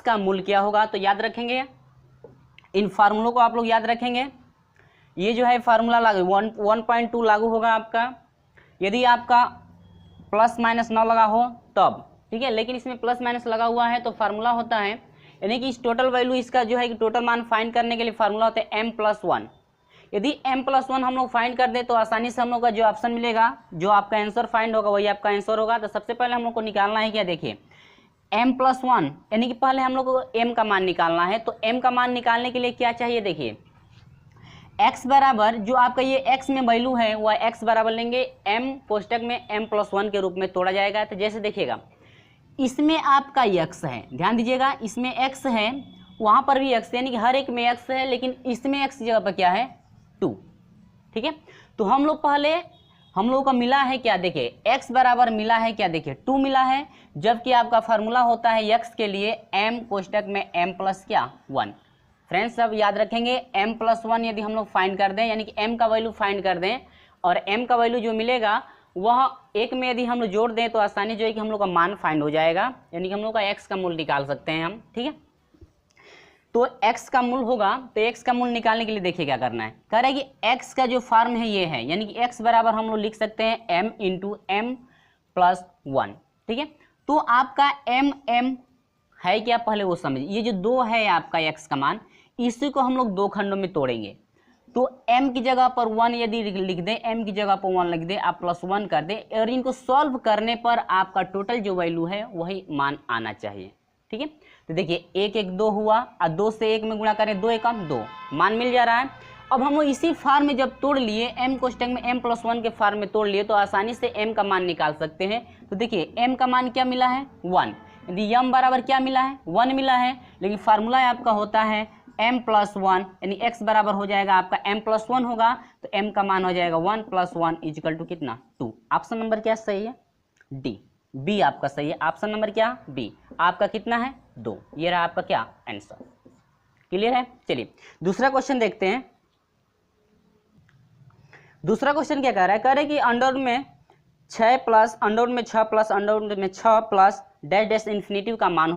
का मूल क्या होगा। तो याद रखेंगे, इन फार्मूलों को आप लोग याद रखेंगे। ये जो है फार्मूला लागू 1.2 लागू होगा आपका यदि आपका प्लस माइनस ना लगा हो तब, ठीक है। लेकिन इसमें प्लस माइनस लगा हुआ है तो फार्मूला होता है, यानी कि इस टोटल वैल्यू इसका जो है कि टोटल मान फाइंड करने के लिए फार्मूला होता है m+1। यदि m+1 हम लोग फाइंड कर दे तो आसानी से हम लोग का जो ऑप्शन मिलेगा, जो आपका आंसर फाइंड होगा वही आपका आंसर होगा। तो सबसे पहले हम लोग को निकालना है क्या, देखिए m+1 यानी कि पहले हम लोग को m का मान निकालना है। तो m का मान निकालने के लिए क्या चाहिए, देखिए x बराबर जो आपका ये x में वैल्यू है वह x बराबर लेंगे m कोष्टक में m+1 के रूप में तोड़ा जाएगा। तो जैसे देखिएगा इसमें आपका x है, ध्यान दीजिएगा इसमें x है, वहाँ पर भी x है, यानी कि हर एक में x है, लेकिन इसमें x की जगह पर क्या है 2, ठीक है। तो हम लोग पहले हम लोगों का मिला है क्या, देखिए x बराबर मिला है क्या, देखिए 2 मिला है, जबकि आपका फार्मूला होता है x के लिए m कोष्टक में m+1। फ्रेंड्स सब याद रखेंगे m+1 यदि हम लोग फाइंड कर दें, यानी कि m का वैल्यू फाइंड कर दें और m का वैल्यू जो मिलेगा वह एक में यदि हम लोग जोड़ दें तो आसानी जो है कि हम लोग का मान फाइंड हो जाएगा, यानी कि हम लोग का x का मूल निकाल सकते हैं हम, ठीक है। तो x का मूल होगा, तो x का मूल निकालने के लिए देखिए क्या करना है, कह रहा है कि x का जो फॉर्म है ये है, यानी कि x बराबर हम लोग लिख सकते हैं m × m+1, ठीक है। तो आपका m है क्या पहले वो समझिए, ये जो 2 है आपका x का मान, इसी को हम लोग 2 खंडों में तोड़ेंगे। तो m की जगह पर 1 यदि लिख दें, m की जगह पर 1 लिख दें, आप +1 कर दें और इनको सॉल्व करने पर आपका टोटल जो वैल्यू है वही मान आना चाहिए, ठीक है। तो देखिए 1 1 2 हुआ और 2 से 1 में गुणा करें 2 1 2 मान मिल जा रहा है। अब हम लोग इसी फार्म में जब तोड़ लिए m कोष्टक में m+1 के फार्म में तोड़ लिए तो आसानी से m का मान निकाल सकते हैं। तो देखिए m का मान क्या मिला है 1, यदि m बराबर क्या मिला है 1 मिला है, लेकिन फार्मूला आपका होता है m+1 यानी x बराबर हो जाएगा आपका m+1 होगा, तो m का मान हो जाएगा 1 + 1 = कितना 2। ऑप्शन नंबर क्या सही है, डी, बी आपका सही है। ऑप्शन नंबर क्या, बी, आपका कितना है 2। ये रहा आपका क्या आंसर, क्लियर है। चलिए दूसरा क्वेश्चन देखते हैं। दूसरा क्वेश्चन क्या कह रहा है, कह रहा है कि अंडर में 6 + अंडर में 6 + अंडर में 6 + डैश डैश इन्फिनेटिव का मान